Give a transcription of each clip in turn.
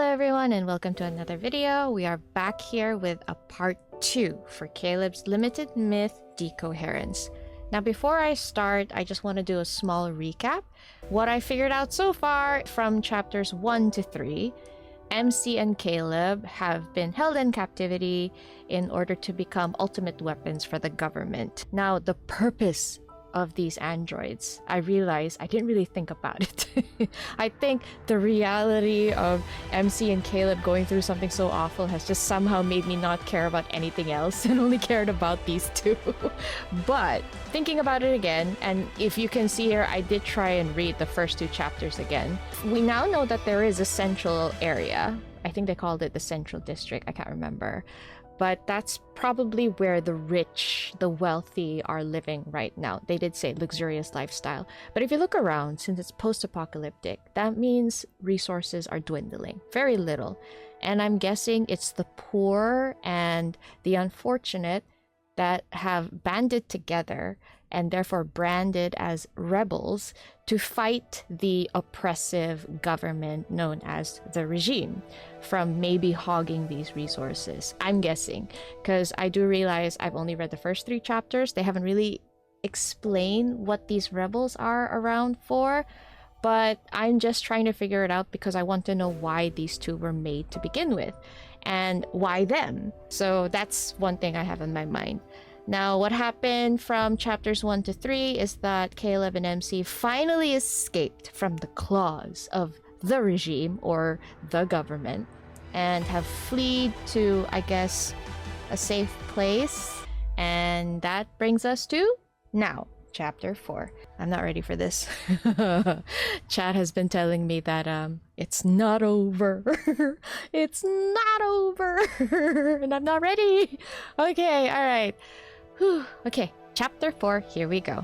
everyone and welcome to another video. We are back here with a part 2 for Caleb's limited myth Decoherence. Now before I start, I just want to do a small recap. What I figured out so far from chapters 1 to 3, MC and Caleb have been held in captivity in order to become ultimate weapons for the government. Now the purpose of these androids, I realized I didn't really think about it. I think the reality of MC and Caleb going through something so awful has just somehow made me not care about anything else and only cared about these two. But thinking about it again, and if you can see here, I did try and read the first 2 chapters again. We now know that there is a central area. I think they called it the Central District, I can't remember. But that's probably where the rich, the wealthy are living right now. They did say luxurious lifestyle. But if you look around, since it's post-apocalyptic, that means resources are dwindling. Very little. And I'm guessing it's the poor and the unfortunate that have banded together and therefore branded as rebels to fight the oppressive government known as the regime from maybe hogging these resources. I'm guessing, because I do realize I've only read the first 3 chapters. They haven't really explained what these rebels are around for, but I'm just trying to figure it out because I want to know why these two were made to begin with and why them. So that's one thing I have in my mind. Now, what happened from chapters 1 to 3 is that Caleb and MC finally escaped from the claws of the regime or the government and have fled to, I guess, a safe place. And that brings us to now, chapter 4. I'm not ready for this. Chad has been telling me that it's not over. It's not over. And I'm not ready. Okay, all right. Whew. Okay, chapter 4, here we go.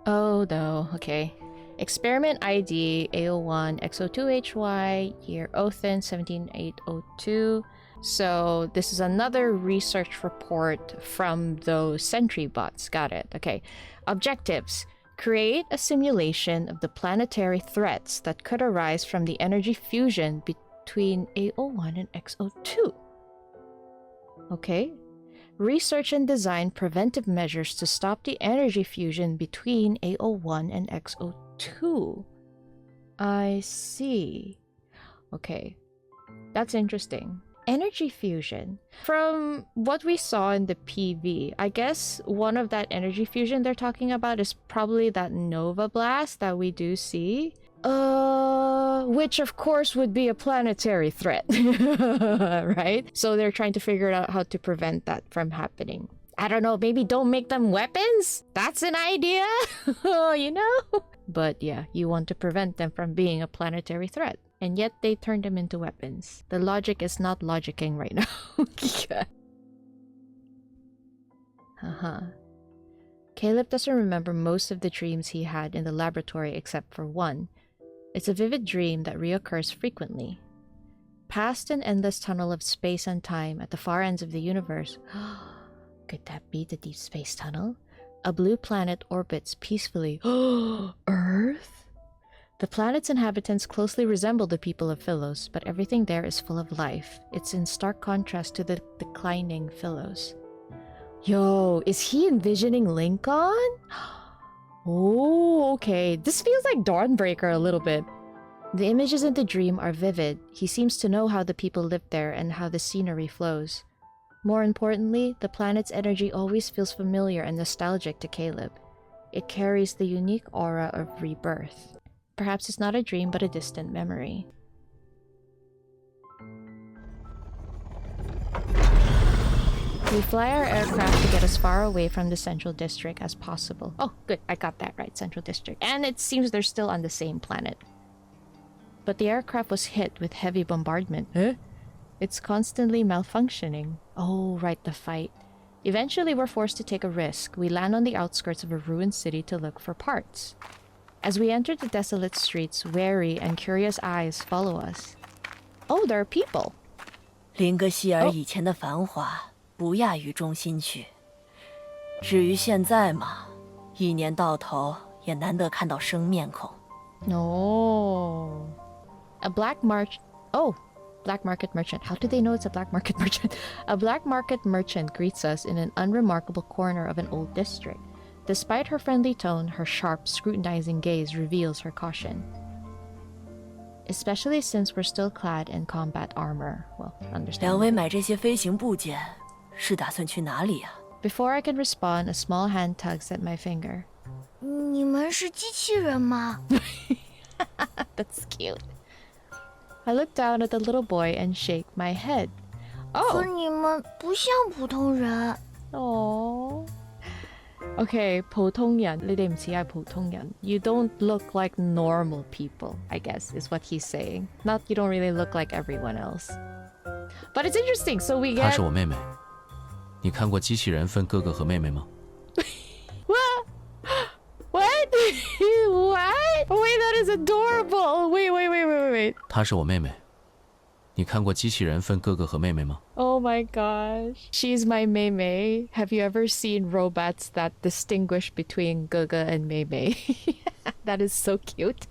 Oh no, okay. Experiment ID A01X02HY, year Othin 17802. So this is another research report from those sentry bots. Got it. Okay. Objectives. Create a simulation of the planetary threats that could arise from the energy fusion between A01 and X02. Okay. Research and design preventive measures to stop the energy fusion between A01 and X02. I see. Okay. That's interesting. Energy fusion. From what we saw in the PV, I guess one of that energy fusion they're talking about is probably that Nova Blast that we do see. Which of course would be a planetary threat, right? So they're trying to figure out how to prevent that from happening. I don't know, maybe don't make them weapons? That's an idea, you know? But yeah, you want to prevent them from being a planetary threat. And yet they turned them into weapons. The logic is not logicking right now. Caleb doesn't remember most of the dreams he had in the laboratory except for one. It's a vivid dream that reoccurs frequently. Past an endless tunnel of space and time at the far ends of the universe. Could that be the Deepspace tunnel? A blue planet orbits peacefully. Earth? The planet's inhabitants closely resemble the people of Philos, but everything there is full of life. It's in stark contrast to the declining Philos. Yo, is he envisioning Lincoln? Oh, okay. This feels like Dawnbreaker a little bit. The images in the dream are vivid. He seems to know how the people live there and how the scenery flows. More importantly, the planet's energy always feels familiar and nostalgic to Caleb. It carries the unique aura of rebirth. Perhaps it's not a dream, but a distant memory. We fly our aircraft to get as far away from the Central District as possible. Oh, good. I got that right, Central District. And it seems they're still on the same planet. But the aircraft was hit with heavy bombardment. Huh? It's constantly malfunctioning. Oh, right, the fight. Eventually, we're forced to take a risk. We land on the outskirts of a ruined city to look for parts. As we enter the desolate streets, wary and curious eyes follow us. Oh, there are people. 林格希尔以前的繁华不亚于中心区。至于现在嘛，一年到头也难得看到生面孔。哦。A black market... Oh, black market merchant. How do they know it's a black market merchant? A black market merchant greets us in an unremarkable corner of an old district. Despite her friendly tone, her sharp, scrutinizing gaze reveals her caution. Especially since we're still clad in combat armor. Well, 两位 understand. 买这些飞行部件是打算去哪里呀？ Before I can respond, a small hand tugs at my finger. 你们是机器人吗？ That's cute. I look down at the little boy and shake my head. 可 Oh! 你们不像普通人。 Oh. Okay, 普通人，你哋唔似係普通人. You don't look like normal people, I guess, is what he's saying. Not you don't really look like everyone else. But it's interesting, so we 她 get... 是我妹妹。你看过机器人分哥哥和妹妹吗？ What? What? What? Wait, that is adorable. Wait. 她是我妹妹。你看过机器人分哥哥和妹妹吗？ Oh my gosh. She's my Mei. Have you ever seen robots that distinguish between Gaga and Mei? That is so cute.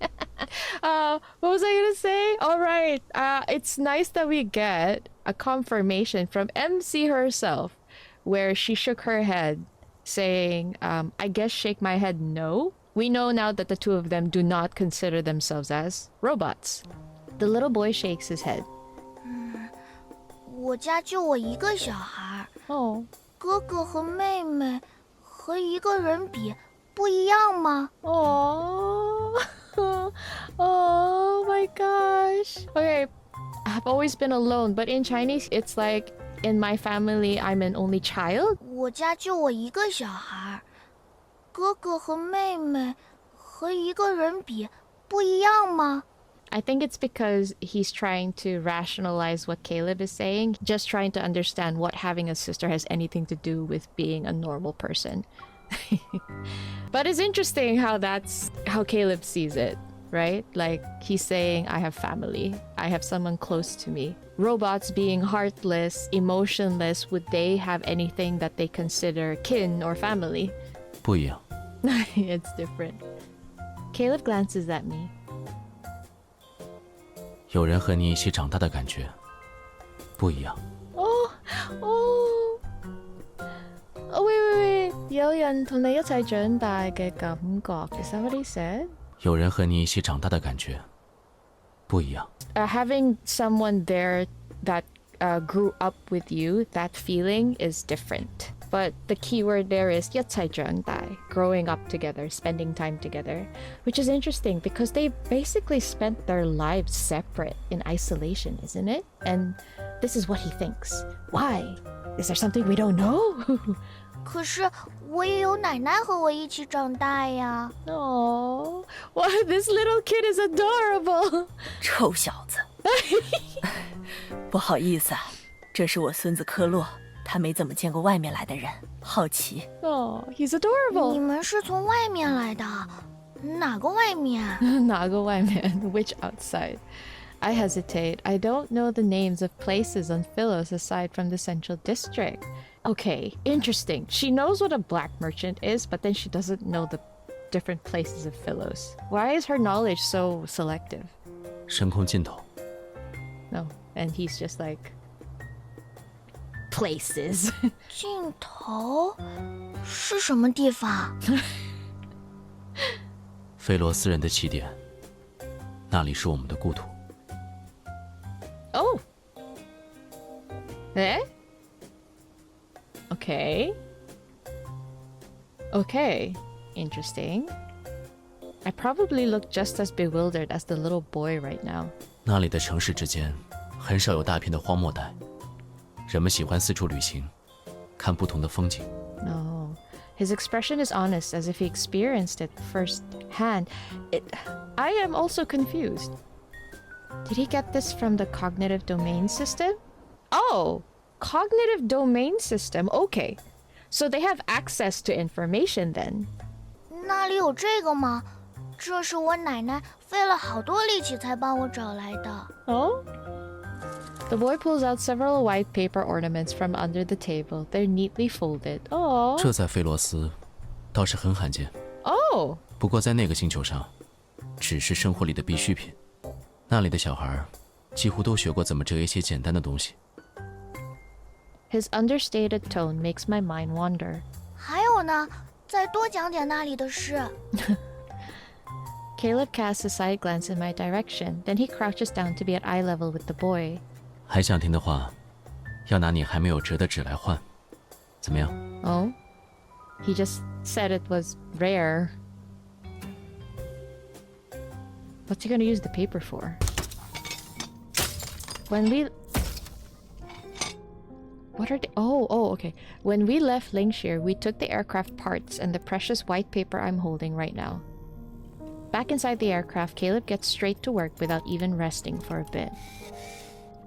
What was I gonna say? All right. It's nice that we get a confirmation from MC herself where she shook her head saying, I guess shake my head no. We know now that the two of them do not consider themselves as robots. The little boy shakes his head. 我家就我一个小孩， Oh. 哥哥和妹妹和一个人比不一样吗？ Oh. Oh my gosh. Okay, I've always been alone, but in Chinese, it's like in my family, I'm an only child. 我家就我一个小孩，哥哥和妹妹和一个人比不一样吗？ I think it's because he's trying to rationalize what Caleb is saying, just trying to understand what having a sister has anything to do with being a normal person. But it's interesting how that's how Caleb sees it, right? Like he's saying, I have family, I have someone close to me. Robots being heartless, emotionless, would they have anything that they consider kin or family? 不一样。 It's different. Caleb glances at me. 有人和你一起长大的感觉不一样。 Oh, wait. 有人同你一齊長大嘅感覺. Is that what he said? 有人和你一起长大的感觉不一样。 Having someone there that grew up with you, that feeling is different. But the key word there is 一齊長大, growing up together, spending time together, which is interesting because they basically spent their lives separate in isolation, isn't it? And this is what he thinks. Why? Is there something we don't know? 可是我也有奶奶和我一起长大呀。 Oh, wow, this little kid is adorable. 臭小子！不好意思啊，这是我孙子科洛，他没怎么见过外面来的人，好奇。Oh, he's 你 adorable. 们是从外面来的，哪个外面？哪个外面? Which outside? I hesitate. I don't know the names of places on Philos aside from the central district. Okay, interesting. She knows what a black merchant is, but then she doesn't know the different places of Philos. Why is her knowledge so selective? 深空尽头。 No, and he's just like... places. 尽头是什么地方？菲罗斯人的起点，那里是我们的故土。 Oh! Eh? Okay. Okay. Interesting. I probably look just as bewildered as the little boy right now. 那里的城市之间很少有大片的荒漠带，人们喜欢四处旅行，看不同的风景。 No. His expression is honest, as if he experienced it firsthand. I am also confused. Did he get this from the cognitive domain system? Oh, cognitive domain system. Okay. So they have access to information then. 那里有这个吗？这是我奶奶费了好多力气才帮我找来的。 Oh? The boy pulls out several white paper ornaments from under the table. They're neatly folded. Oh. 这在菲罗斯倒是很罕见。 Oh. 不过在那个星球上，只是生活里的必需品。那里的小孩几乎都学过怎么折一些简单的东西。His understated tone makes my mind wander. 还有呢，再多讲点那里的事。Caleb casts a side glance in my direction, then he crouches down to be at eye level with the boy. 还想听的话，要拿你还没有折的纸来换，怎么样？ Oh? He just said it was rare. What's he gonna use the paper for? When we... What are they? Oh, okay. When we left Lingshire, we took the aircraft parts and the precious white paper I'm holding right now. Back inside the aircraft, Caleb gets straight to work without even resting for a bit.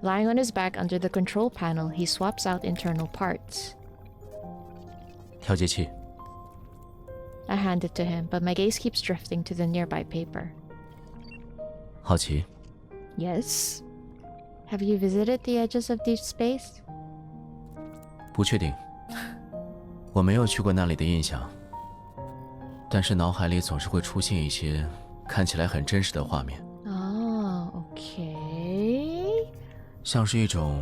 Lying on his back under the control panel, he swaps out internal parts. 调节器。 I hand it to him, but my gaze keeps drifting to the nearby paper. 好奇， Yes? Have you visited the edges of Deepspace? 不确定，我没有去过那里的印象，但是脑海里总是会出现一些看起来很真实的画面。 Oh, okay. 像是一种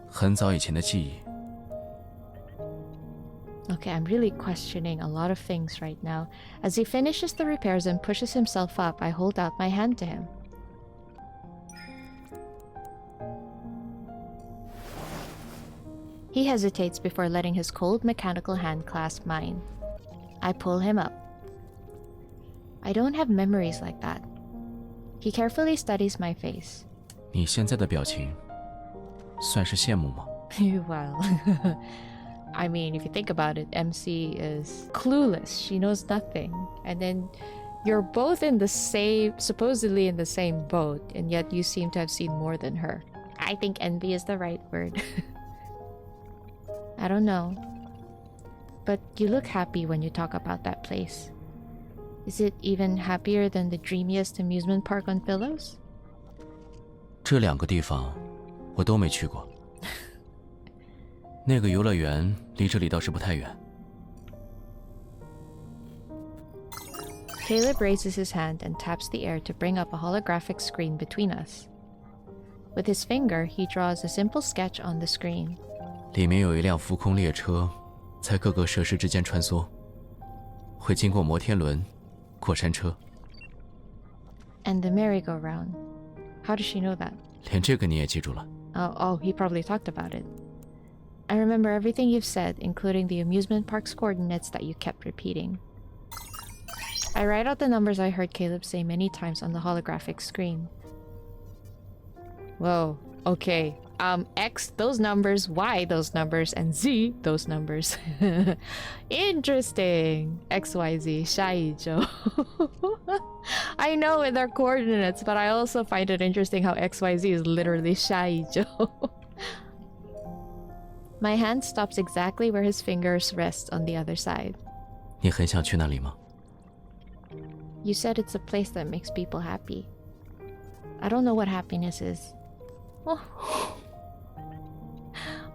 很早以前的记忆。 Okay, I'm really questioning a lot of things right now. As he finishes the repairs and pushes himself up, I hold out my hand to him. He hesitates before letting his cold mechanical hand clasp mine. I pull him up. I don't have memories like that. He carefully studies my face. 你现在的表情，算是羡慕吗？ Well, I mean, if you think about it, MC is clueless. She knows nothing. And then you're both in the same, supposedly in the same boat, and yet you seem to have seen more than her. I think envy is the right word. I don't know. But you look happy when you talk about that place. Is it even happier than the dreamiest amusement park on Pillows? 这两个地方我都没去过。那个游乐园离这里倒是不太远。 Caleb raises his hand and taps the air to bring up a holographic screen between us. With his finger, he draws a simple sketch on the screen. 里面有一辆浮空列车，在各个设施之间穿梭，会经过摩天轮、过山车。 And the merry-go-round. How does she know that? 连这个你也记住了？ Oh, he probably talked about it. I remember everything you've said, including the amusement park's coordinates that you kept repeating. I write out the numbers I heard Caleb say many times on the holographic screen. Whoa, okay. X, those numbers, Y, those numbers, and Z, those numbers. Interesting. XYZ, 𝙤𝙬𝙪𝙗𝙪. I know in their coordinates, but I also find it interesting how XYZ is literally 𝙤𝙬𝙪𝙗𝙪. My hand stops exactly where his fingers rest on the other side. 你很想去那里吗？ You said it's a place that makes people happy. I don't know what happiness is. Oh.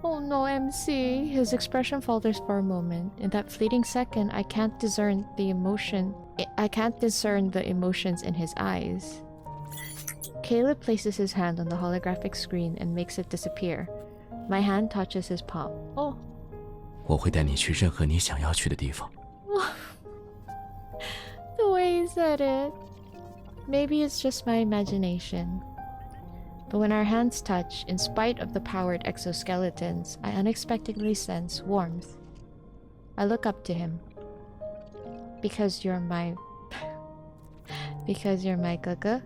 Oh no, MC. His expression falters for a moment. In that fleeting second, I can't discern the emotions in his eyes. Caleb places his hand on the holographic screen and makes it disappear. My hand touches his palm. Oh. 我会带你去任何你想要去的地方。 The way he said it. Maybe it's just my imagination. But when our hands touch, in spite of the powered exoskeletons, I unexpectedly sense warmth. I look up to him. Because you're my... Because you're my 𝙮𝙮?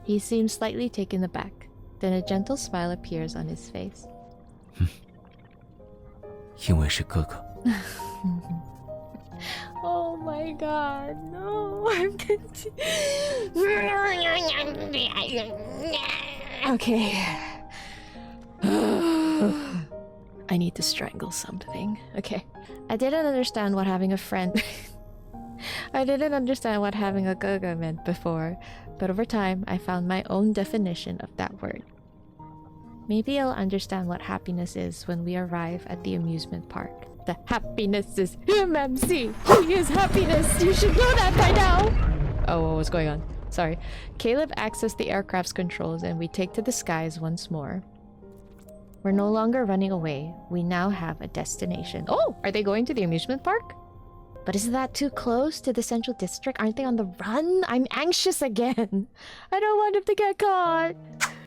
He seems slightly taken aback. Then a gentle smile appears on his face. 因为是哥哥。 Oh my god, no, I'm Okay. I need to strangle something. Okay. I didn't understand what having a friend... I didn't understand what having a 𝙮𝙮 meant before, but over time, I found my own definition of that word. Maybe I'll understand what happiness is when we arrive at the amusement park. The happiness is him, MC! He is happiness! You should know that by now! Oh, what's going on? Sorry. Caleb accessed the aircraft's controls and we take to the skies once more. We're no longer running away. We now have a destination. Oh, are they going to the amusement park? But isn't that too close to the central district? Aren't they on the run? I'm anxious again. I don't want them to get caught.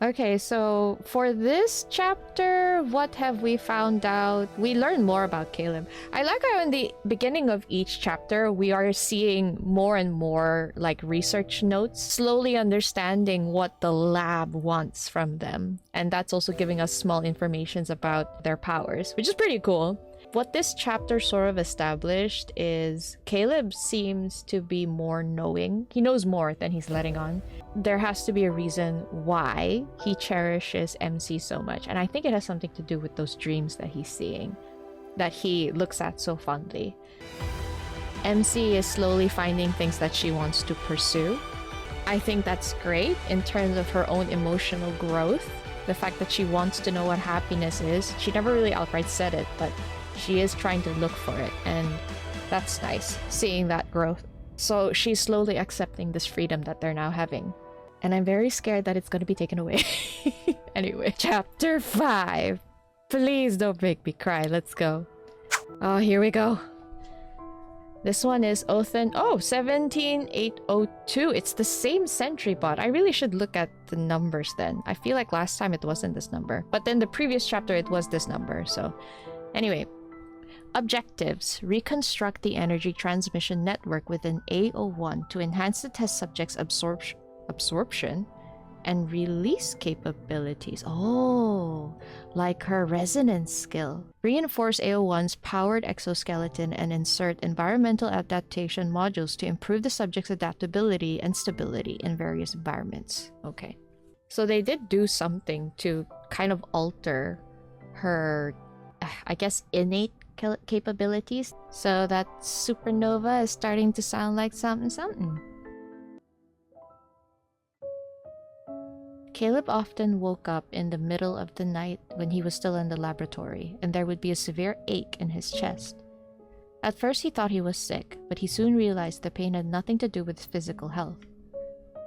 Okay, so for this chapter, what have we found out? We learn more about Caleb. I like how in the beginning of each chapter, we are seeing more and more like research notes, slowly understanding what the lab wants from them. And that's also giving us small informations about their powers, which is pretty cool. What this chapter sort of established is Caleb seems to be more knowing. He knows more than he's letting on. There has to be a reason why he cherishes MC so much. And I think it has something to do with those dreams that he's seeing, that he looks at so fondly. MC is slowly finding things that she wants to pursue. I think that's great in terms of her own emotional growth. The fact that she wants to know what happiness is. She never really outright said it, but she is trying to look for it, and that's nice, seeing that growth. So she's slowly accepting this freedom that they're now having. And I'm very scared that it's going to be taken away. Anyway, chapter 5. Please don't make me cry. Let's go. Oh, here we go. This one is Othen. Oh, 17802. It's the same sentry bot. I really should look at the numbers then. I feel like last time it wasn't this number. But then the previous chapter it was this number, so... Anyway. Objectives. Reconstruct the energy transmission network within A01 to enhance the test subject's absorption and release capabilities. Oh, like her resonance skill. Reinforce A01's powered exoskeleton and insert environmental adaptation modules to improve the subject's adaptability and stability in various environments. Okay. So they did do something to kind of alter her, I guess, innate capabilities. So that supernova is starting to sound like something. Caleb often woke up in the middle of the night when he was still in the laboratory, and there would be a severe ache in his chest. At first he thought he was sick, but he soon realized the pain had nothing to do with his physical health.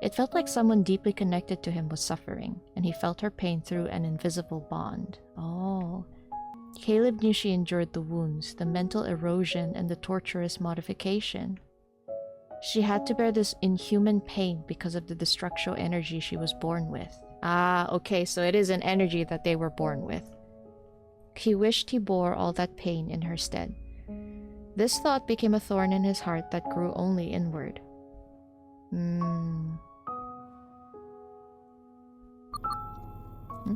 It felt like someone deeply connected to him was suffering, and he felt her pain through an invisible bond. Oh. Caleb knew she endured the wounds, the mental erosion, and the torturous modification. She had to bear this inhuman pain because of the destructio energy she was born with. Ah, okay, so it is an energy that they were born with. He wished he bore all that pain in her stead. This thought became a thorn in his heart that grew only inward.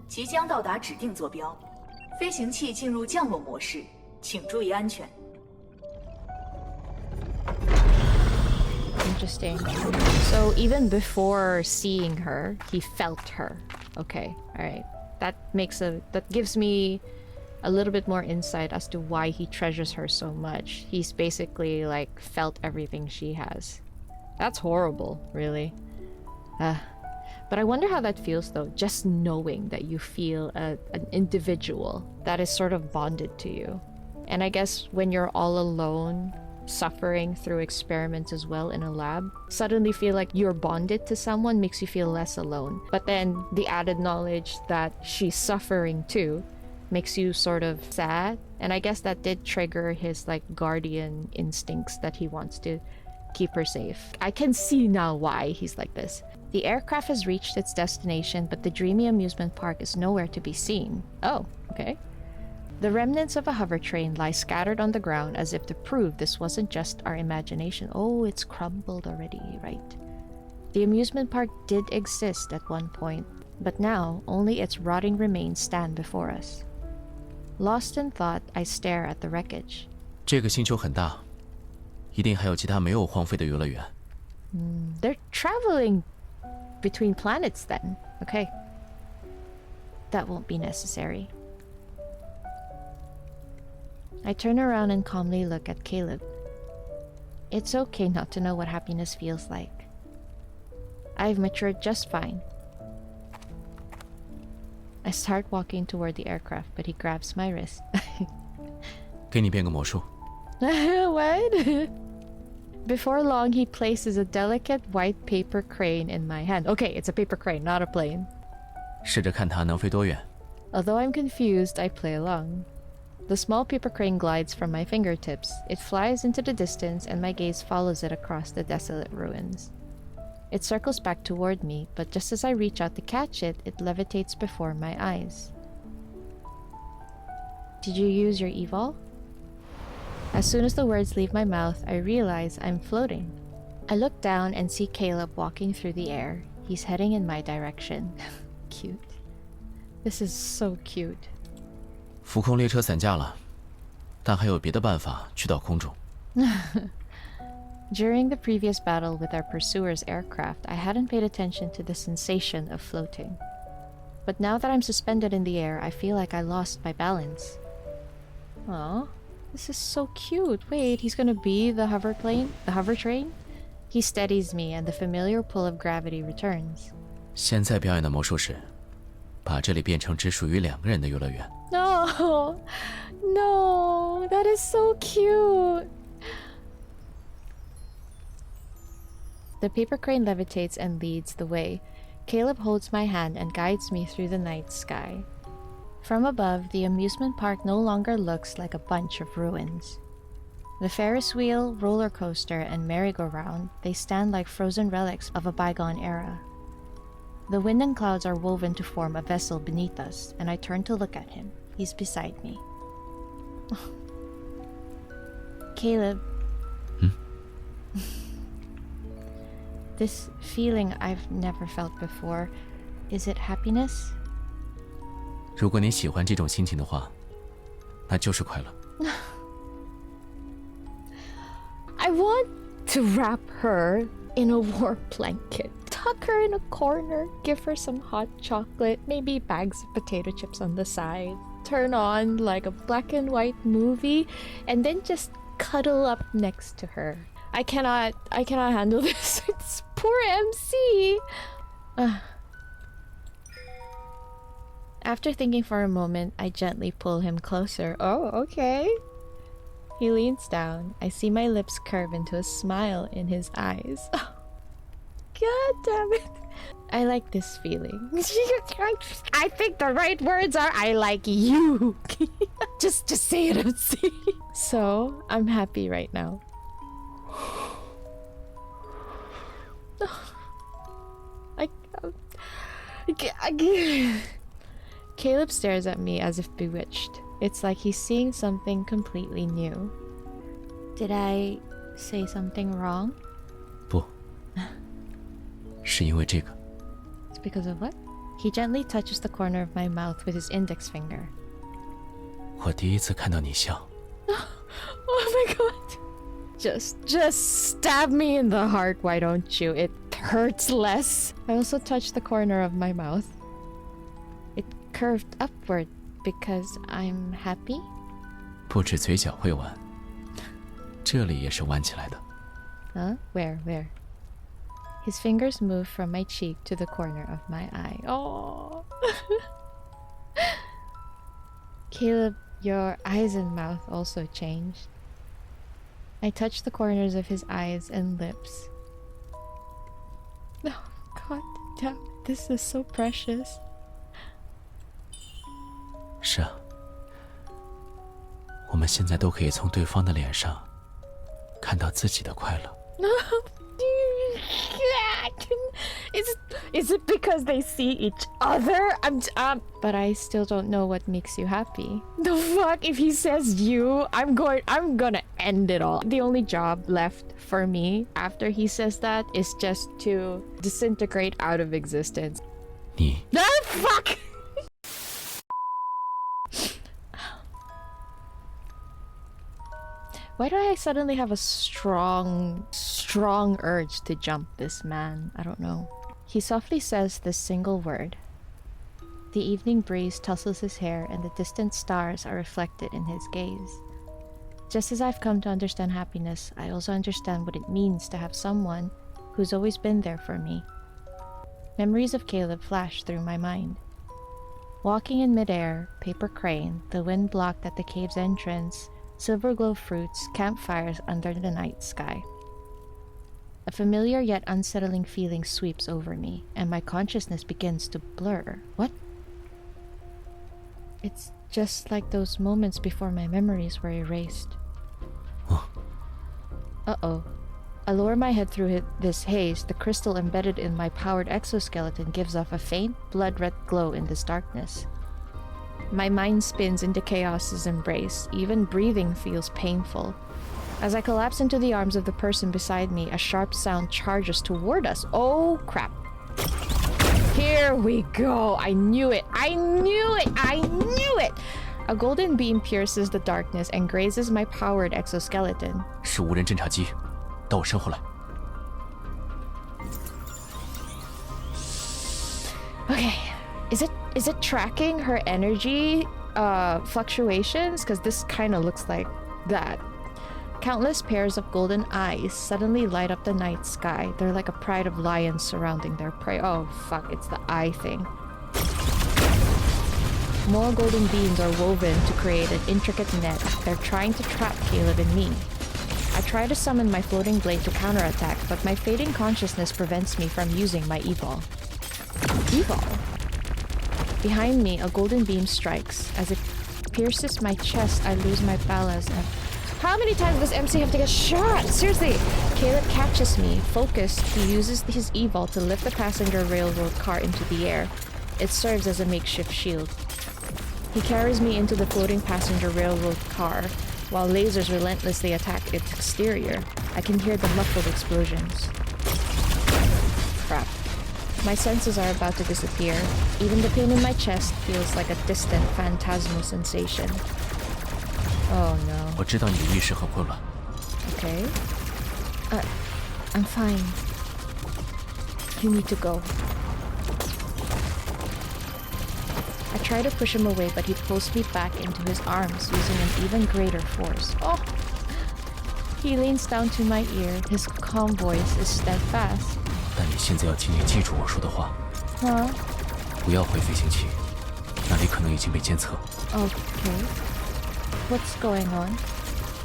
即将到达指定坐标，飞行器进入降落模式，请注意安全。 Interesting. So even before seeing her, he felt her. Okay, alright. That gives me a little bit more insight as to why he treasures her so much. He's basically like felt everything she has. That's horrible, really. But I wonder how that feels though, just knowing that you feel an individual that is sort of bonded to you. And I guess when you're all alone, suffering through experiments as well in a lab, suddenly feel like you're bonded to someone makes you feel less alone. But then the added knowledge that she's suffering too makes you sort of sad. And I guess that did trigger his like guardian instincts that he wants to keep her safe. I can see now why he's like this. The aircraft has reached its destination, but the dreamy amusement park is nowhere to be seen. Oh, okay. The remnants of a hover train lie scattered on the ground as if to prove this wasn't just our imagination. Oh, it's crumbled already, right? The amusement park did exist at one point, but now only its rotting remains stand before us. Lost in thought, I stare at the wreckage. 这个星球很大，一定还有其他没有荒废的游乐园。They're traveling between planets then. Okay. That won't be necessary. I turn around and calmly look at Caleb. It's okay not to know what happiness feels like. I've matured just fine. I start walking toward the aircraft, but he grabs my wrist. 给你变个魔术。What? Before long, he places a delicate white paper crane in my hand. Okay, it's a paper crane, not a plane. 试着看它能飞多远。 Although I'm confused, I play along. The small paper crane glides from my fingertips. It flies into the distance, and my gaze follows it across the desolate ruins. It circles back toward me, but just as I reach out to catch it, it levitates before my eyes. Did you use your evol? As soon as the words leave my mouth, I realize I'm floating. I look down and see Caleb walking through the air. He's heading in my direction. Cute. This is so cute. 浮空列车散架了，但还有别的办法去到空中。 During the previous battle with our pursuer's aircraft, I hadn't paid attention to the sensation of floating. But now that I'm suspended in the air, I feel like I lost my balance. Aw, this is so cute. Wait, he's gonna be the hover train? He steadies me and the familiar pull of gravity returns. 现在表演的魔术是，把这里变成只属于2个人的游乐园。 No, no, that is so cute. The paper crane levitates and leads the way. Caleb holds my hand and guides me through the night sky. From above, the amusement park no longer looks like a bunch of ruins. The Ferris wheel, roller coaster, and merry-go-round, they stand like frozen relics of a bygone era. The wind and clouds are woven to form a vessel beneath us, and I turn to look at him. He's beside me. Caleb. This feeling I've never felt before, is it happiness? 如果你喜欢这种心情的话，那就是快乐。I want to wrap her in a warm blanket, tuck her in a corner, give her some hot chocolate, maybe bags of potato chips on the side, turn on like a black and white movie, and then just cuddle up next to her. I cannot handle this. It's poor MC. After thinking for a moment, I gently pull him closer. Oh, okay. He leans down. I see my lips curve into a smile in his eyes. God damn it. I like this feeling. I think the right words are I like you. Just say it, MC. So, I'm happy right now. Caleb stares at me as if bewitched. It's like he's seeing something completely new. Did I say something wrong? 不，是因为这个。 It's because of what? He gently touches the corner of my mouth with his index finger. 我第一次看到你笑。 Oh my god. Just stab me in the heart, why don't you? It hurts less. I also touched the corner of my mouth. It curved upward because I'm happy. 不止嘴角会弯，这里也是弯起来的。 Huh? Where? His fingers move from my cheek to the corner of my eye. Oh. Caleb, your eyes and mouth also changed. I touch the corners of his eyes and lips. Oh, god damn, this is so precious. 是啊，我们现在都可以从对方的脸上看到自己的快乐。Is it because they see each other? But I still don't know what makes you happy. The fuck? If he says you, I'm gonna end it all. The only job left for me after he says that is just to disintegrate out of existence. 你 Ah, fuck! Why do I suddenly have a strong urge to jump this man? I don't know. He softly says this single word. The evening breeze tussles his hair and the distant stars are reflected in his gaze. Just as I've come to understand happiness, I also understand what it means to have someone who's always been there for me. Memories of Caleb flash through my mind. Walking in midair, paper crane, the wind blocked at the cave's entrance, silver glow fruits, campfires under the night sky. A familiar yet unsettling feeling sweeps over me, and my consciousness begins to blur. What? It's just like those moments before my memories were erased. Huh? Uh-oh. I lower my head through this haze. The crystal embedded in my powered exoskeleton gives off a faint, blood-red glow in this darkness. My mind spins into chaos's embrace. Even breathing feels painful. As I collapse into the arms of the person beside me, a sharp sound charges toward us. Oh, crap. Here we go. I knew it. I knew it. I knew it. A golden beam pierces the darkness and grazes my powered exoskeleton. 是无人侦察机，到我身后来。 Okay. Is it tracking her energy fluctuations? Because this kind of looks like that. Countless pairs of golden eyes suddenly light up the night sky. They're like a pride of lions surrounding their prey. Oh, fuck, it's the eye thing. More golden beams are woven to create an intricate net. They're trying to trap Caleb and me. I try to summon my floating blade to counterattack, but my fading consciousness prevents me from using my Evol. Evol? Behind me, a golden beam strikes. As it pierces my chest, I lose my balance and... How many times does MC have to get shot? Seriously! Caleb catches me. Focused, he uses his Evol to lift the passenger railroad car into the air. It serves as a makeshift shield. He carries me into the floating passenger railroad car, while lasers relentlessly attack its exterior. I can hear the muffled explosions. Crap. My senses are about to disappear. Even the pain in my chest feels like a distant, phantasmal sensation. Oh no. 我知道你的意识很混乱。 Okay. I'm fine. You need to go. I try to push him away, but he pulls me back into his arms, using an even greater force. Oh! He leans down to my ear. His calm voice is steadfast. 但你现在要尽力记住我说的话。 Huh? 不要回飞行器，那里可能已经被监测。 Okay. What's going on?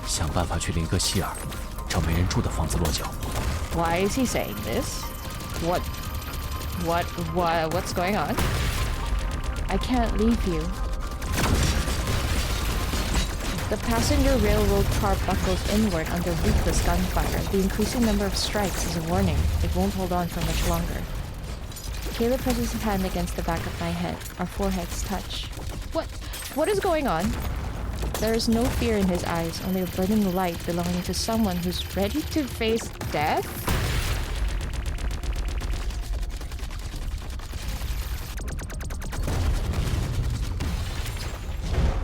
想办法去林格希尔，找没人住的房子落脚。 Why is he saying this? What's going on? I can't leave you. The passenger railroad car buckles inward under ruthless gunfire. The increasing number of strikes is a warning. It won't hold on for much longer. Caleb presses his hand against the back of my head. Our foreheads touch. What is going on? There is no fear in his eyes, only a burning light belonging to someone who's ready to face death?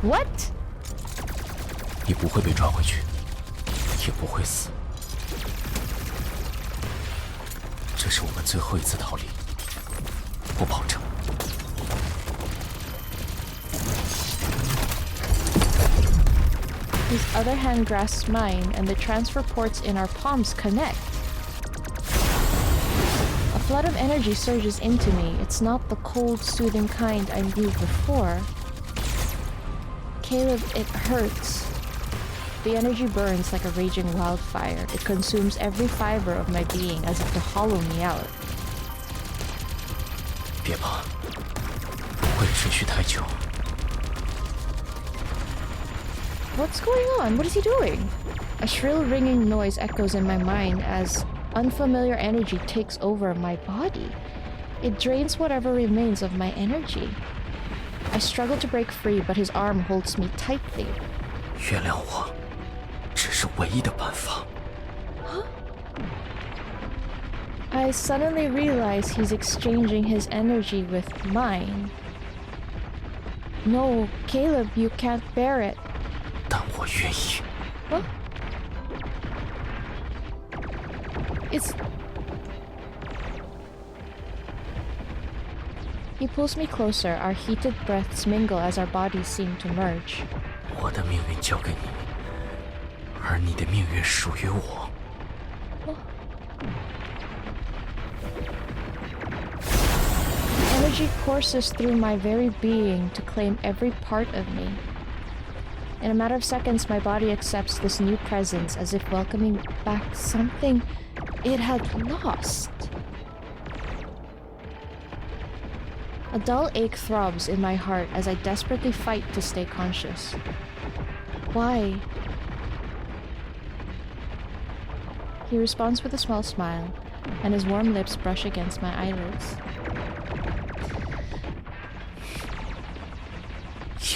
What? 你不会被抓回去，也不会死。这是我们最后一次逃离，我保证。 His other hand grasps mine, and the transfer ports in our palms connect. A flood of energy surges into me. It's not the cold, soothing kind I knew before. Caleb, it hurts. The energy burns like a raging wildfire. It consumes every fiber of my being as if to hollow me out. 别怕，不会持续太久。 What's going on? What is he doing? A shrill ringing noise echoes in my mind as unfamiliar energy takes over my body. It drains whatever remains of my energy. I struggle to break free, but his arm holds me tightly. 原谅我，这是唯一的办法。 Huh? I suddenly realize he's exchanging his energy with mine. No, Caleb, you can't bear it. 但我愿意。 Huh? It's... He pulls me closer. Our heated breaths mingle as our bodies seem to merge. 我的命运交给你，而你的命运属于我。 Energy courses through my very being to claim every part of me. In a matter of seconds, my body accepts this new presence as if welcoming back something It had lost. A dull ache throbs in my heart as I desperately fight to stay conscious. Why? He responds with a small smile, and his warm lips brush against my eyelids.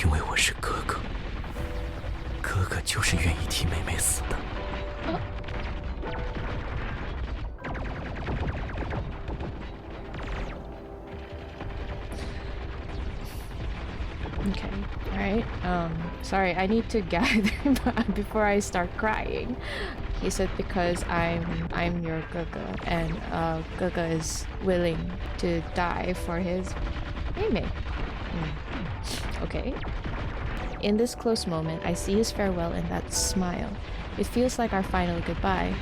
因为我是哥哥，哥哥就是愿意替妹妹死的。 Okay, alright. Sorry, I need to gather before I start crying. He said because I'm your Gaga, and Gaga is willing to die for his Mei. Okay. In this close moment, I see his farewell in that smile. It feels like our final goodbye.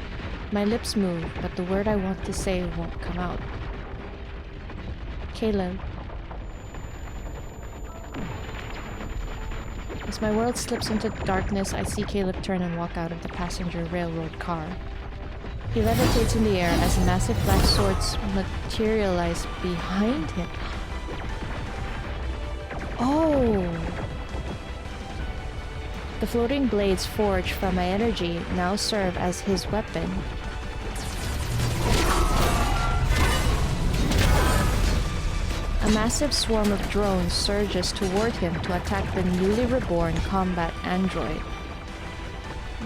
My lips move, but the word I want to say won't come out. Caleb. As my world slips into darkness, I see Caleb turn and walk out of the passenger railroad car. He levitates in the air as massive black swords materialize behind him. Oh! The floating blades forged from my energy now serve as his weapon. A massive swarm of drones surges toward him to attack the newly reborn combat android.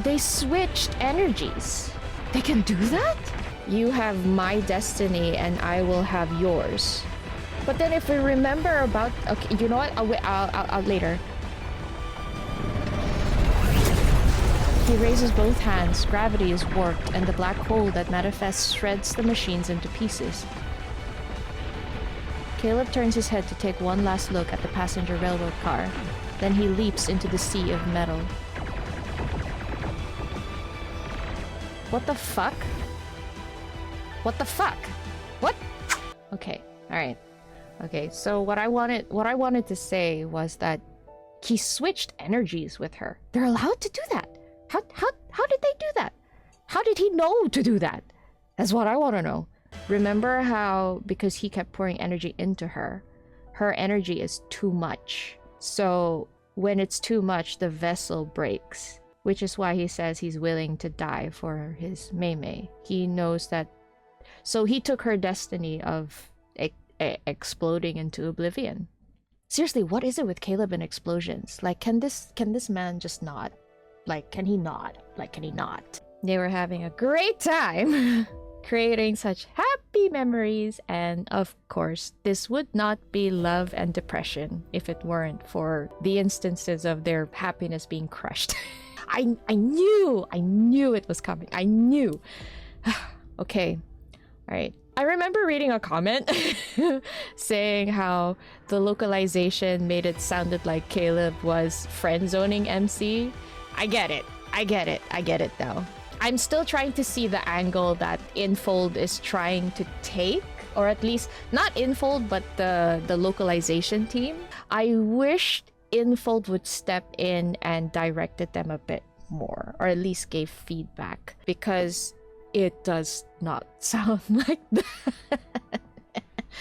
They switched energies. They can do that? You have my destiny and I will have yours. But then if we remember about... Okay, you know what? I'll later. He raises both hands, gravity is warped, and the black hole that manifests shreds the machines into pieces. Caleb turns his head to take one last look at the passenger railroad car. Then he leaps into the sea of metal. What the fuck? What the fuck? What? Okay, alright. Okay, so what I wanted to say was that he switched energies with her. They're allowed to do that. How did they do that? How did he know to do that? That's what I want to know. Remember how, because he kept pouring energy into her, her energy is too much. So when it's too much, the vessel breaks. Which is why he says he's willing to die for his Mei. He knows that... So he took her destiny of exploding into oblivion. Seriously, what is it with Caleb and explosions? Like, can this man just not? Like, can he not? Like, can he not? They were having a great time creating such happy memories, and of course, this would not be love and depression if it weren't for the instances of their happiness being crushed. I knew it was coming. I knew. Okay. All right. I remember reading a comment saying how the localization made it sounded like Caleb was friend-zoning MC. I get it though. I'm still trying to see the angle that Infold is trying to take, or at least not Infold, but the localization team. I wished Infold would step in and directed them a bit more, or at least gave feedback, because it does not sound like that.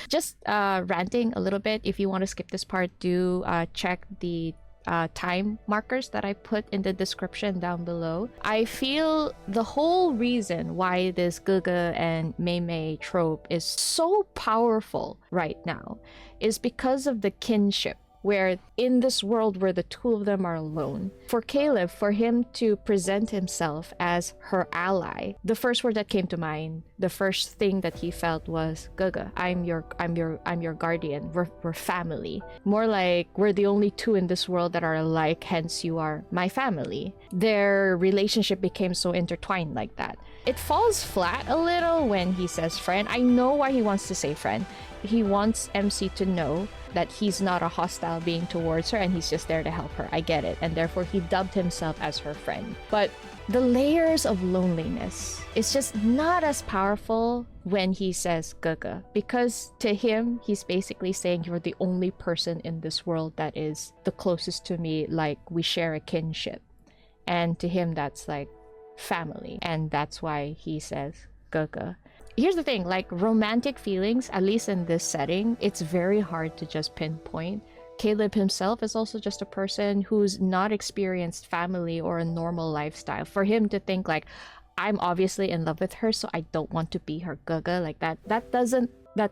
Just ranting a little bit. If you want to skip this part, do check the time markers that I put in the description down below. I feel the whole reason why this Gaga and Mei trope is so powerful right now is because of the kinship, where in this world where the two of them are alone, for Caleb, for him to present himself as her ally, the first word that came to mind, the first thing that he felt was, Gaga, I'm your guardian. We're family. More like we're the only two in this world that are alike, hence you are my family. Their relationship became so intertwined like that. It falls flat a little when he says friend. I know why he wants to say friend. He wants MC to know that he's not a hostile being towards her and he's just there to help her. I get it. And therefore he dubbed himself as her friend. But the layers of loneliness is just not as powerful when he says Gaga, because to him he's basically saying you're the only person in this world that is the closest to me, like we share a kinship. And to him that's like family, and that's why he says 𝙮𝙮. Here's the thing, like romantic feelings, at least in this setting, it's very hard to just pinpoint. Caleb himself is also just a person who's not experienced family or a normal lifestyle. For him to think like, I'm obviously in love with her, so I don't want to be her 𝙮𝙮, like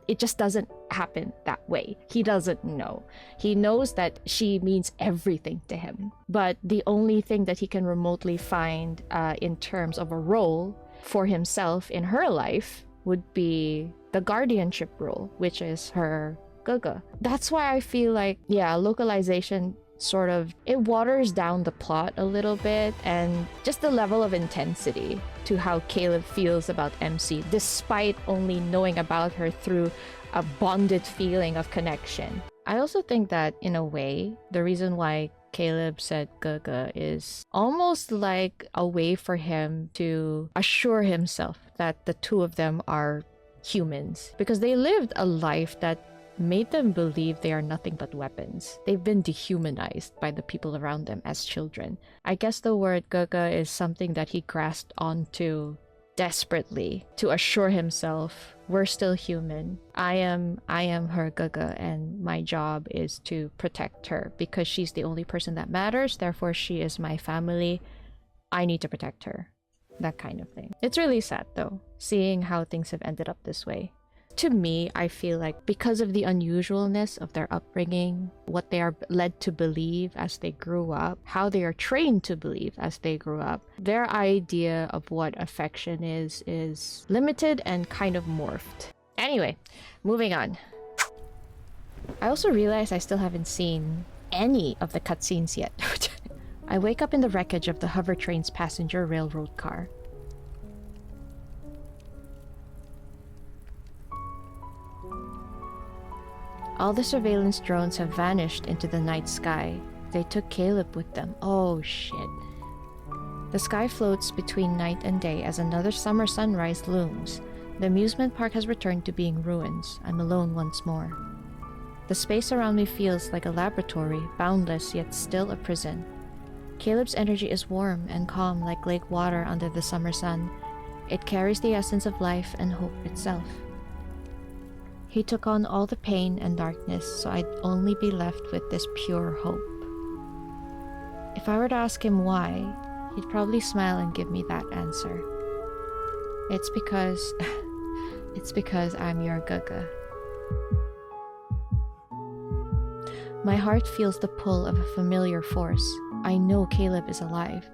it just doesn't happen that way. He doesn't know. He knows that she means everything to him. But the only thing that he can remotely find in terms of a role for himself in her life would be the guardianship role, which is her 𝙮𝙮. That's why I feel like, yeah, localization sort of, it waters down the plot a little bit and just the level of intensity to how Caleb feels about MC, despite only knowing about her through a bonded feeling of connection. I also think that, in a way, the reason why Caleb said 𝙮𝙮 is almost like a way for him to assure himself that the two of them are humans, because they lived a life that made them believe they are nothing but weapons. They've been dehumanized by the people around them as children. I guess the word 𝙮𝙮 is something that he grasped onto desperately to assure himself, we're still human. I am her 𝙮𝙮, and my job is to protect her because she's the only person that matters, therefore she is my family. I need to protect her. That kind of thing. It's really sad though, seeing how things have ended up this way. To me, I feel like because of the unusualness of their upbringing, what they are led to believe as they grew up, how they are trained to believe as they grew up, their idea of what affection is limited and kind of morphed. Anyway, moving on. I also realized I still haven't seen any of the cutscenes yet. I wake up in the wreckage of the hover train's passenger railroad car. All the surveillance drones have vanished into the night sky. They took Caleb with them. Oh shit. The sky floats between night and day as another summer sunrise looms. The amusement park has returned to being ruins. I'm alone once more. The space around me feels like a laboratory, boundless yet still a prison. Caleb's energy is warm and calm like lake water under the summer sun. It carries the essence of life and hope itself. He took on all the pain and darkness, so I'd only be left with this pure hope. If I were to ask him why, he'd probably smile and give me that answer. It's because I'm your 𝙮𝙮. My heart feels the pull of a familiar force. I know Caleb is alive.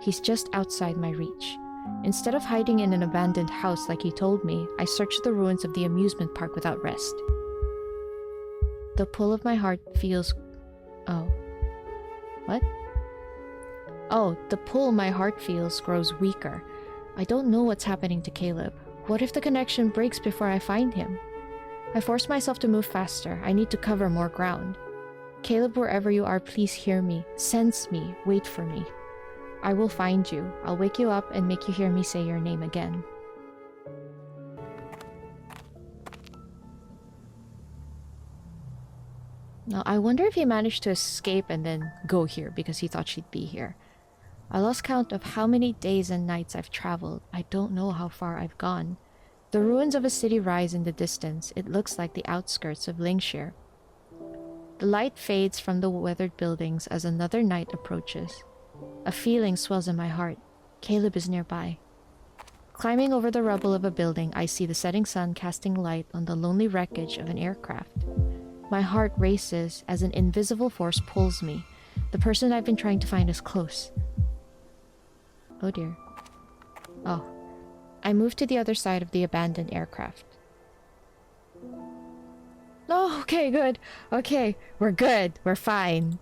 He's just outside my reach. Instead of hiding in an abandoned house like he told me, I searched the ruins of the amusement park without rest. The pull of my heart feels... Oh. What? Oh, the pull my heart feels grows weaker. I don't know what's happening to Caleb. What if the connection breaks before I find him? I force myself to move faster. I need to cover more ground. Caleb, wherever you are, please hear me. Sense me. Wait for me. I will find you. I'll wake you up and make you hear me say your name again. Now, I wonder if he managed to escape and then go here because he thought she'd be here. I lost count of how many days and nights I've traveled. I don't know how far I've gone. The ruins of a city rise in the distance. It looks like the outskirts of 𝙬𝙬. The light fades from the weathered buildings as another night approaches. A feeling swells in my heart. Caleb is nearby. Climbing over the rubble of a building, I see the setting sun casting light on the lonely wreckage of an aircraft. My heart races as an invisible force pulls me. The person I've been trying to find is close. Oh dear. Oh. I move to the other side of the abandoned aircraft. Oh, okay, good. Okay, we're good. We're fine.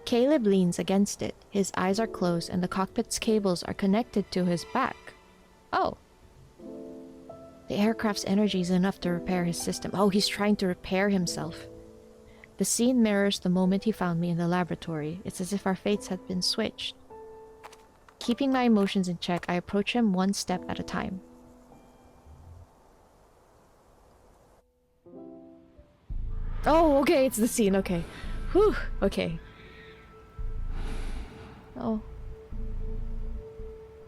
Caleb leans against it. His eyes are closed and the cockpit's cables are connected to his back. Oh. The aircraft's energy is enough to repair his system. Oh, he's trying to repair himself. The scene mirrors the moment he found me in the laboratory. It's as if our fates had been switched. Keeping my emotions in check, I approach him one step at a time. Oh, okay, it's the scene, okay. Whew, okay. Oh.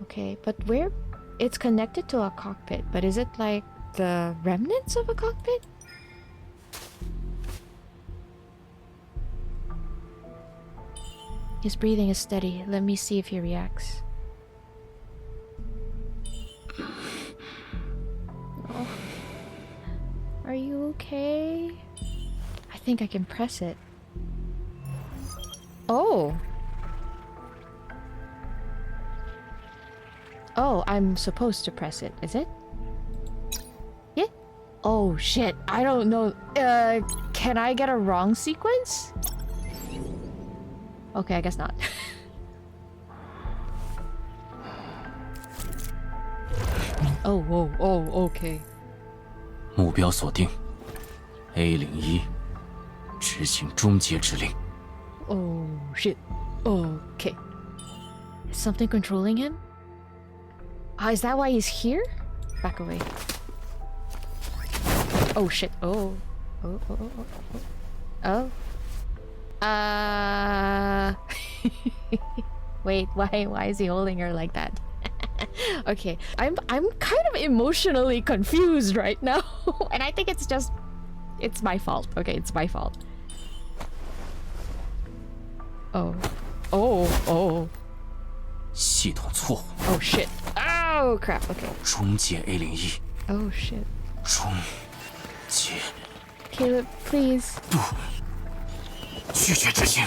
Okay, but where it's connected to a cockpit, but is it like the remnants of a cockpit? His breathing is steady. Let me see if he reacts. Oh. Are you okay? I think I can press it. Oh! Oh, I'm supposed to press it, is it? Yeah? Oh shit, I don't know. Can I get a wrong sequence? Okay, I guess not. Oh, whoa, oh, okay. 目标锁定 A01 执行终结指令 Oh shit. Okay. Is something controlling him? Is that why he's here? Back away. Oh shit. Oh. Oh. Wait, why is he holding her like that? Okay, I'm kind of emotionally confused right now. And I think it's my fault. Okay, it's my fault. Oh. 系统错误 Oh shit. Oh crap. Okay. 终结 A01 Oh shit. 终结 Caleb, please. 不拒绝执行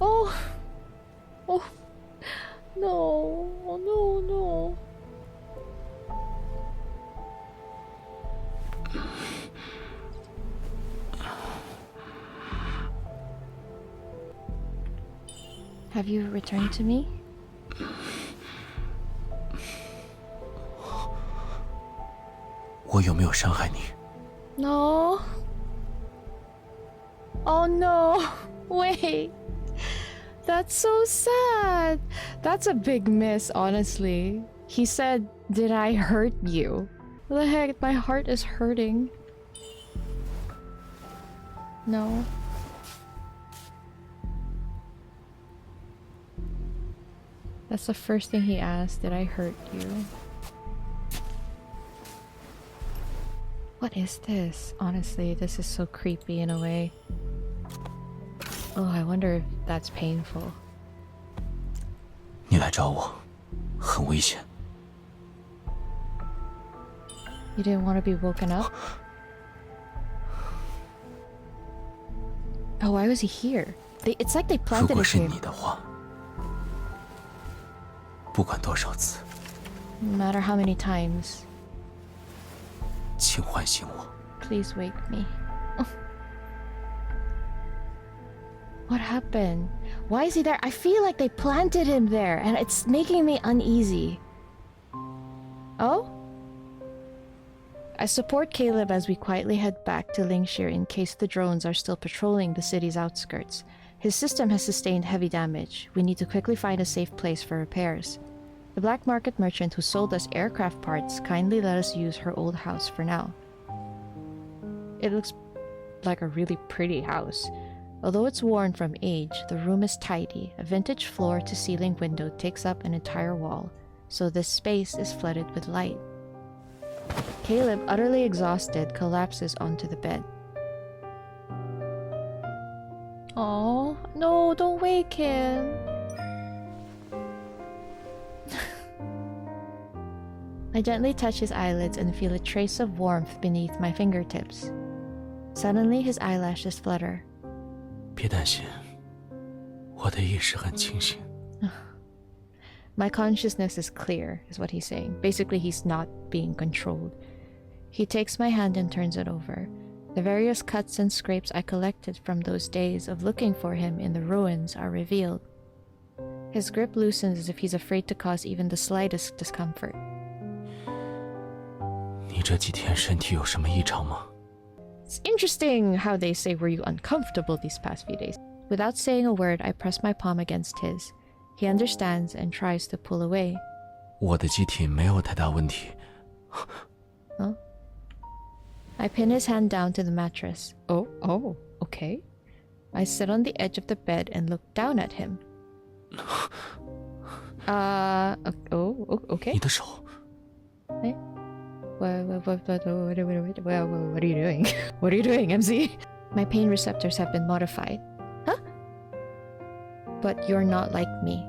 Oh. No. Have you returned to me? No. Oh no. Wait. That's so sad. That's a big miss, honestly. He said, "Did I hurt you?" What the heck? My heart is hurting. No. That's the first thing he asked. Did I hurt you? What is this? Honestly, this is so creepy in a way. Oh, I wonder if that's painful. 你来找我很危险 You didn't want to be woken up? Oh, why was he here? It's like they 如 planted 果 it 是 here. 你的话不管多少次 No matter how many times. 请唤醒我 Please wake me. What happened? Why is he there? I feel like they planted him there, and it's making me uneasy. Oh? I support Caleb as we quietly head back to Lingshire in case the drones are still patrolling the city's outskirts. His system has sustained heavy damage. We need to quickly find a safe place for repairs. The black market merchant who sold us aircraft parts kindly let us use her old house for now. It looks like a really pretty house. Although it's worn from age, the room is tidy. A vintage floor-to-ceiling window takes up an entire wall, so this space is flooded with light. Caleb, utterly exhausted, collapses onto the bed. Oh, no, don't wake him. I gently touch his eyelids and feel a trace of warmth beneath my fingertips. Suddenly, his eyelashes flutter. 别担心我的意识很清醒 My consciousness is clear, is what he's saying. Basically, he's not being controlled. He takes my hand and turns it over. The various cuts and scrapes I collected from those days of looking for him in the ruins are revealed. His grip loosens as if he's afraid to cause even the slightest discomfort. 你这几天身体有什么异常吗 It's interesting how they say, were you uncomfortable these past few days? Without saying a word, I press my palm against his. He understands and tries to pull away. 我的机体没有太大问题 Huh? I pin his hand down to the mattress. Oh, okay. I sit on the edge of the bed and look down at him. Okay. 你的手。 Hey? What are you doing? What are you doing, MC? My pain receptors have been modified. Huh? But you're not like me.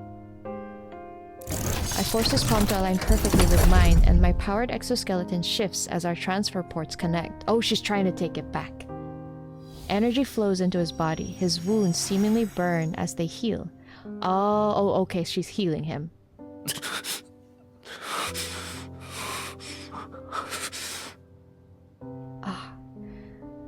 I force his palm to align perfectly with mine, and my powered exoskeleton shifts as our transfer ports connect. Oh, she's trying to take it back. Energy flows into his body. His wounds seemingly burn as they heal. Oh, okay, she's healing him.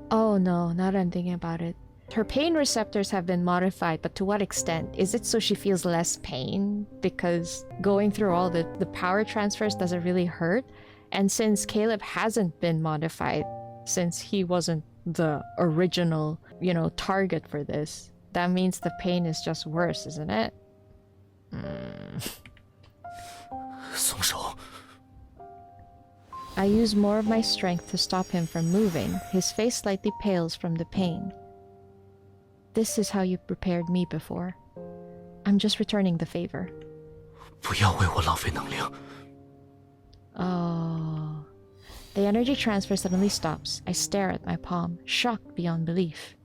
Oh no, now that I'm thinking about it. Her pain receptors have been modified, but to what extent? Is it so she feels less pain? Because going through all the power transfers doesn't really hurt? And since Caleb hasn't been modified, since he wasn't the original, target for this, that means the pain is just worse, isn't it? 松手。 I use more of my strength to stop him from moving. His face slightly pales from the pain. This is how you prepared me before. I'm just returning the favor. 不要为我浪费能量。 Oh. The energy transfer suddenly stops. I stare at my palm, shocked beyond belief.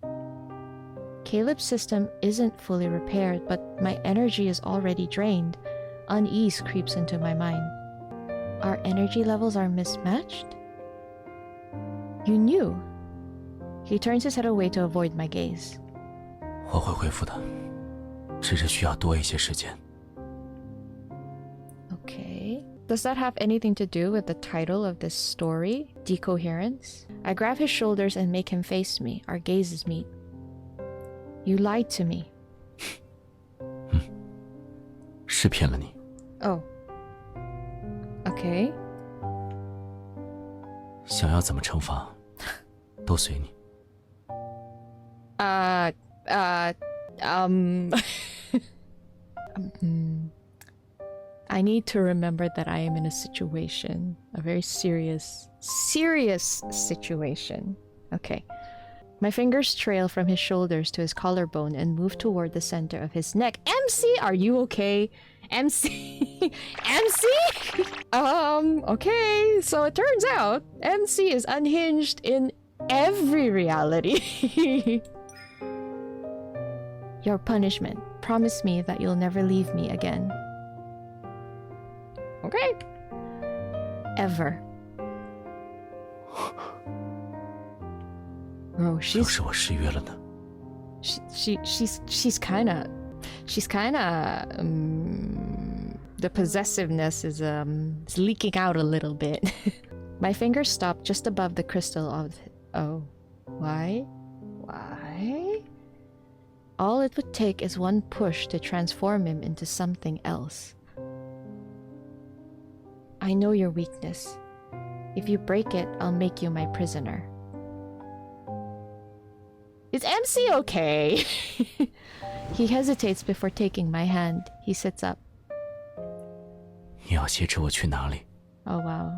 Caleb's system isn't fully repaired, but my energy is already drained. Unease creeps into my mind. Our energy levels are mismatched? You knew. He turns his head away to avoid my gaze. 我会恢复的，只是需要多一些时间。 Okay. Does that have anything to do with the title of this story, Decoherence? I grab his shoulders and make him face me. Our gazes meet. You lied to me. 是骗了你。 Oh. Okay. 想要怎么惩罚，都随你。I need to remember that I am in a situation, a very serious situation. Okay. My fingers trail from his shoulders to his collarbone and move toward the center of his neck. MC, are you okay? MC? MC? Okay. So it turns out MC is unhinged in every reality. Your punishment. Promise me that you'll never leave me again. Okay. Ever. Bro, 要是我失约了呢？ she's kinda the possessiveness is leaking out a little bit. My fingers stop just above the crystal of... Oh. Why? All it would take is one push to transform him into something else. I know your weakness. If you break it, I'll make you my prisoner. Is MC okay? He hesitates before taking my hand. He sits up. 你要挟持我去哪里？ Oh, wow.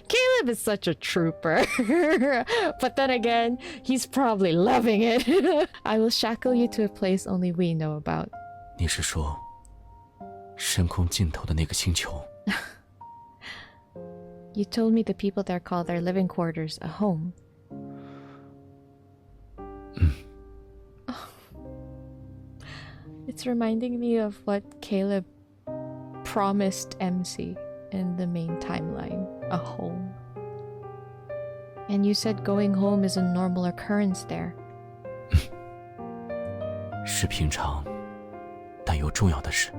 Caleb is such a trooper. But then again, he's probably loving it. I will shackle you to a place only we know about. 你是说，深空尽头的那个星球？ You told me the people there call their living quarters a home. Oh. It's reminding me of what Caleb promised MC in the main timeline, a home. And you said going home is a normal occurrence there. 是平常，但又重要的事。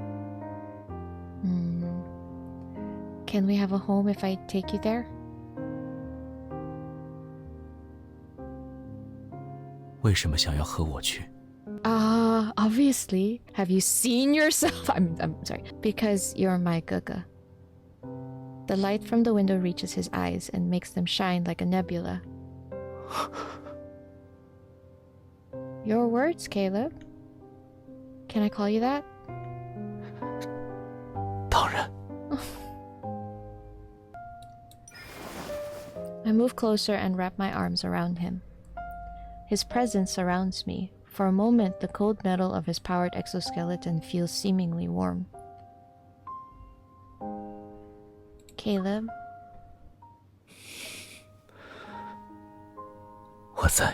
Can we have a home if I take you there? 为什么想要和我去？ Obviously. Have you seen yourself? I'm sorry. Because you're my 𝙮𝙮. The light from the window reaches his eyes and makes them shine like a nebula. Your words, Caleb. Can I call you that? 当然。 I move closer and wrap my arms around him. His presence surrounds me, For a moment, the cold metal of his powered exoskeleton feels seemingly warm. Caleb? 我在。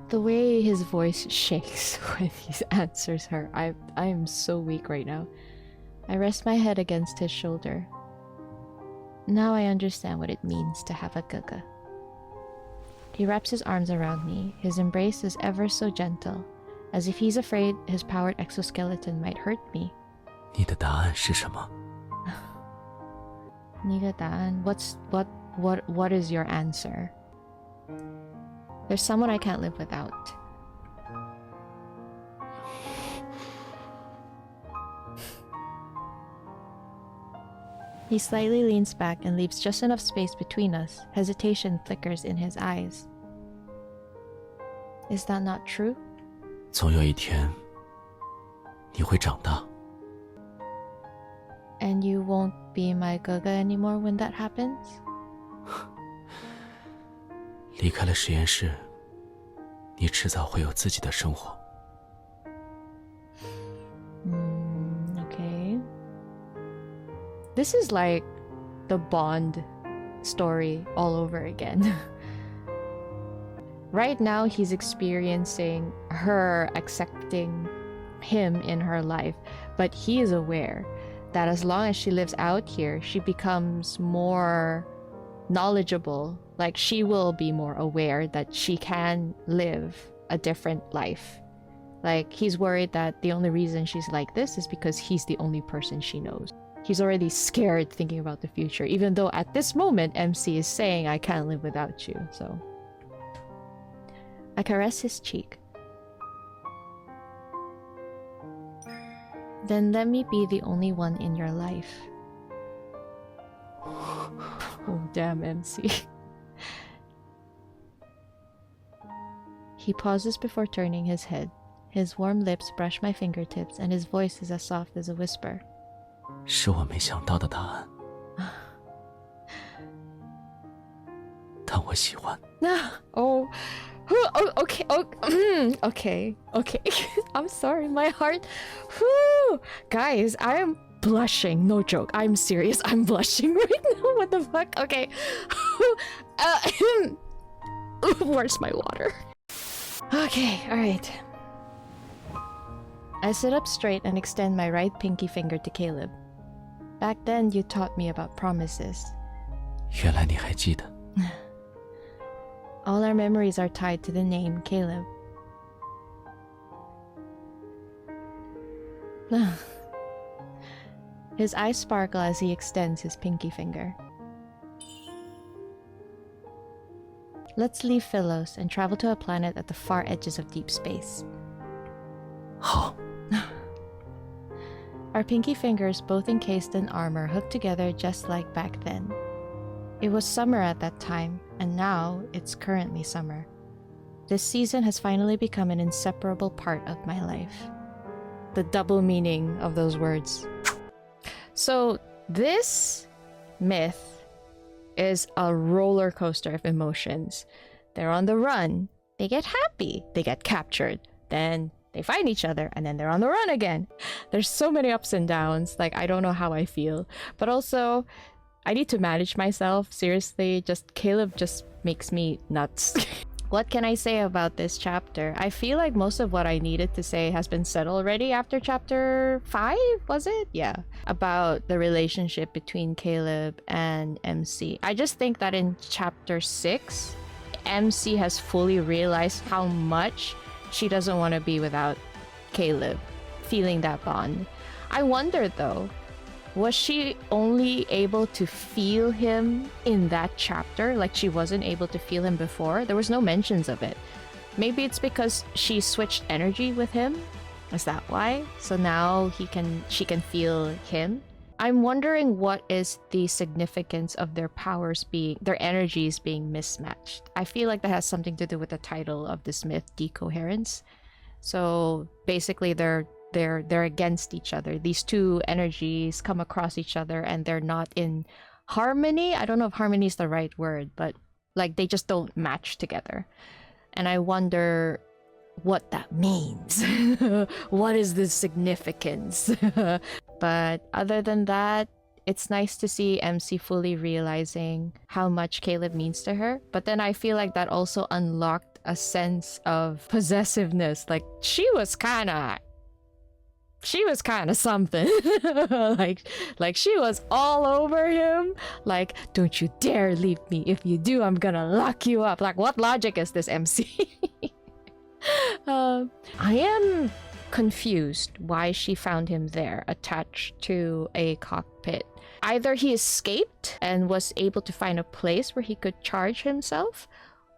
The way his voice shakes when he answers her, I am so weak right now. I rest my head against his shoulder. Now I understand what it means to have a 𝙮𝙗. He wraps his arms around me. His embrace is ever so gentle, as if he's afraid his powered exoskeleton might hurt me. 你的答案是什么？ What is your answer? There's someone I can't live without. He slightly leans back and leaves just enough space between us. Hesitation flickers in his eyes. Is that not true? 总有一天，你会长大。 And you won't be my 𝙮𝙗 anymore when that happens? 离开了实验室，你迟早会有自己的生活。 Okay. This is like the Bond story all over again. Right now, he's experiencing her accepting him in her life, but he is aware that as long as she lives out here, she becomes more knowledgeable. Like, she will be more aware that she can live a different life. Like, he's worried that the only reason she's like this is because he's the only person she knows. He's already scared thinking about the future, even though at this moment, MC is saying, I can't live without you, so. I caress his cheek. Then let me be the only one in your life. Oh, damn, MC. He pauses before turning his head. His warm lips brush my fingertips, and his voice is as soft as a whisper. 是我没想到的答案，但我喜欢。Oh, okay, okay. I'm sorry, my heart. Whew. Guys, I am blushing. No joke. I'm serious. I'm blushing right now. What the fuck? Okay. Where's my water? Okay, alright. I sit up straight and extend my right pinky finger to Caleb. Back then, you taught me about promises. 原来你还记得。 All our memories are tied to the name Caleb. His eyes sparkle as he extends his pinky finger. Let's leave Philos and travel to a planet at the far edges of deep space. 好。 Our pinky fingers, both encased in armor, hooked together just like back then. It was summer at that time, and now it's currently summer. This season has finally become an inseparable part of my life. The double meaning of those words. So this myth is a roller coaster of emotions. They're on the run, they get happy, they get captured, then they find each other, and then they're on the run again. There's so many ups and downs, like I don't know how I feel. But also, I need to manage myself, seriously. Just Caleb just makes me nuts. What can I say about this chapter? I feel like most of what I needed to say has been said already after chapter 5, was it? Yeah. About the relationship between Caleb and MC. I just think that in chapter 6, MC has fully realized how much she doesn't want to be without Caleb, feeling that bond. I wonder though, was she only able to feel him in that chapter? Like she wasn't able to feel him before? There was no mentions of it. Maybe it's because she switched energy with him? Is that why? So now she can feel him? I'm wondering what is the significance of their their energies being mismatched. I feel like that has something to do with the title of this myth, Decoherence. So basically they're against each other. These two energies come across each other and they're not in harmony. I don't know if harmony is the right word, but Like, they just don't match together. And I wonder what that means. What is the significance? But other than that, it's nice to see MC fully realizing how much Caleb means to her. But then I feel like that also unlocked a sense of possessiveness. Like, she was kind of something. like she was all over him. Like, don't you dare leave me. If you do, I'm gonna lock you up. Like, what logic is this, MC? I am confused why she found him there, attached to a cockpit. Either he escaped and was able to find a place where he could charge himself,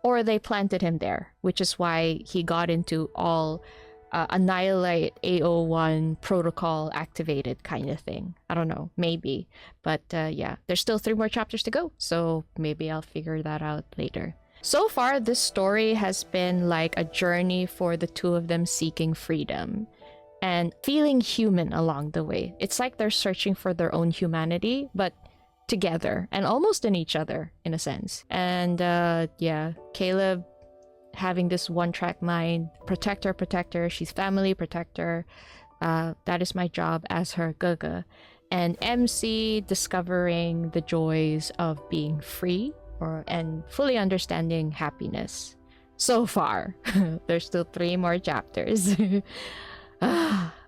or they planted him there, which is why he got into all annihilate AO1 protocol activated kind of thing. I don't know, maybe. But yeah, there's still 3 more chapters to go, so maybe I'll figure that out later. So far, this story has been like a journey for the two of them seeking freedom and feeling human along the way. It's like they're searching for their own humanity, but together and almost in each other, in a sense. And yeah, Caleb having this one-track mind, protector, she's family protector. That is my job as her 𝙮𝙯. And MC discovering the joys of being free and fully understanding happiness. So far, there's still 3 more chapters.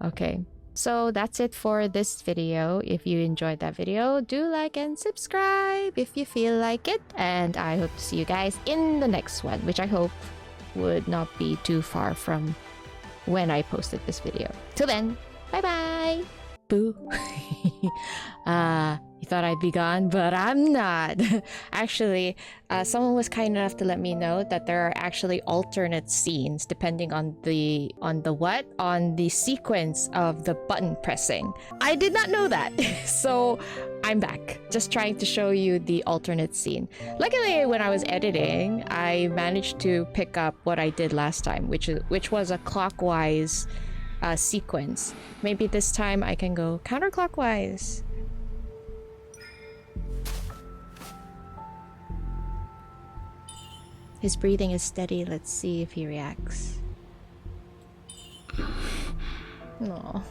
Okay, so that's it for this video. If you enjoyed that video, do like and subscribe if you feel like it. And I hope to see you guys in the next one, which I hope would not be too far from when I posted this video. Till then, bye bye! Boo! You thought I'd be gone, but I'm not. Actually, someone was kind enough to let me know that there are actually alternate scenes depending on the sequence of the button pressing. I did not know that. So I'm back, just trying to show you the alternate scene. Luckily, when I was editing, I managed to pick up what I did last time, which was a clockwise sequence. Maybe this time I can go counterclockwise. His breathing is steady. Let's see if he reacts. No.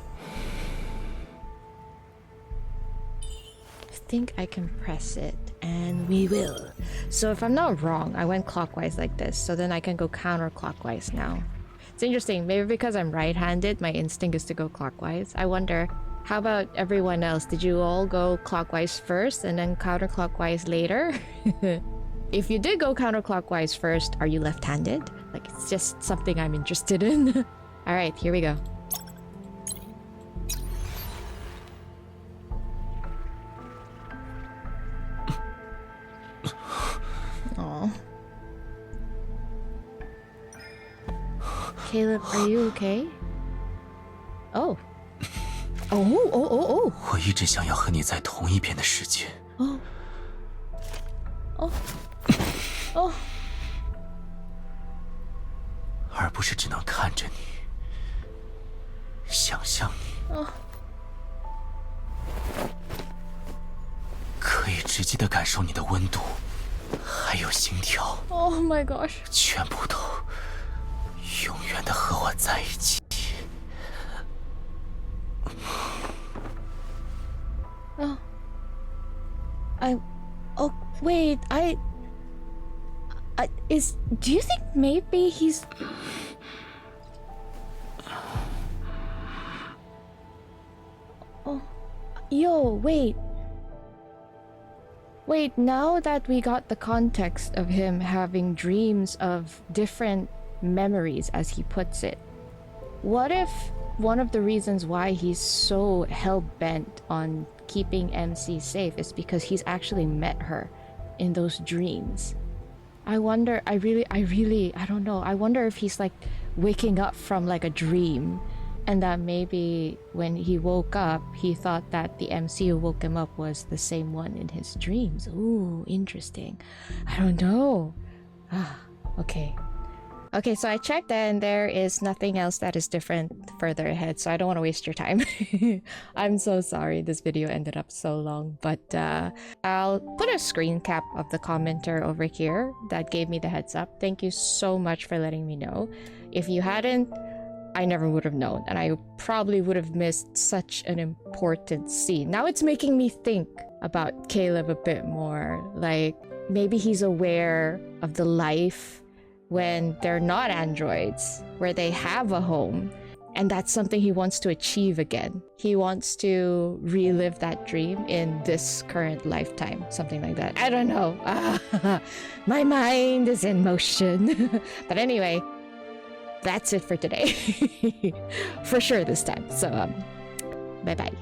I think I can press it, and we will. So if I'm not wrong, I went clockwise like this, so then I can go counterclockwise now. It's interesting, maybe because I'm right-handed, my instinct is to go clockwise. I wonder, how about everyone else? Did you all go clockwise first and then counterclockwise later? If you did go counterclockwise first, are you left-handed? Like, it's just something I'm interested in. Alright, here we go. Aww. Caleb, are you okay? Oh. Oh. 我一直想要和你在同一边的世界。Oh. Oh. 而不是只能看着你，想象你。Oh. 可以直接的感受你的温度，还有心跳。Oh my gosh. 全部都永远的和我在一起。Oh, wait, do you think maybe he's... Oh, yo, wait. Wait, now that we got the context of him having dreams of different memories, as he puts it, what if one of the reasons why he's so hell-bent on keeping MC safe is because he's actually met her in those dreams? I wonder, I don't know. I wonder if he's like waking up from like a dream, and that maybe when he woke up, he thought that the MC who woke him up was the same one in his dreams. Ooh, interesting. I don't know. Okay. Okay, so I checked and there is nothing else that is different further ahead, so I don't want to waste your time. I'm so sorry this video ended up so long, but I'll put a screen cap of the commenter over here that gave me the heads up. Thank you so much for letting me know. If you hadn't, I never would have known, and I probably would have missed such an important scene. Now it's making me think about Caleb a bit more. Like, maybe he's aware of the life when they're not androids, where they have a home, and that's something he wants to achieve again. He wants to relive that dream in this current lifetime, something like that. I don't know. My mind is in motion. But anyway, that's it for today. For sure this time. So, bye-bye.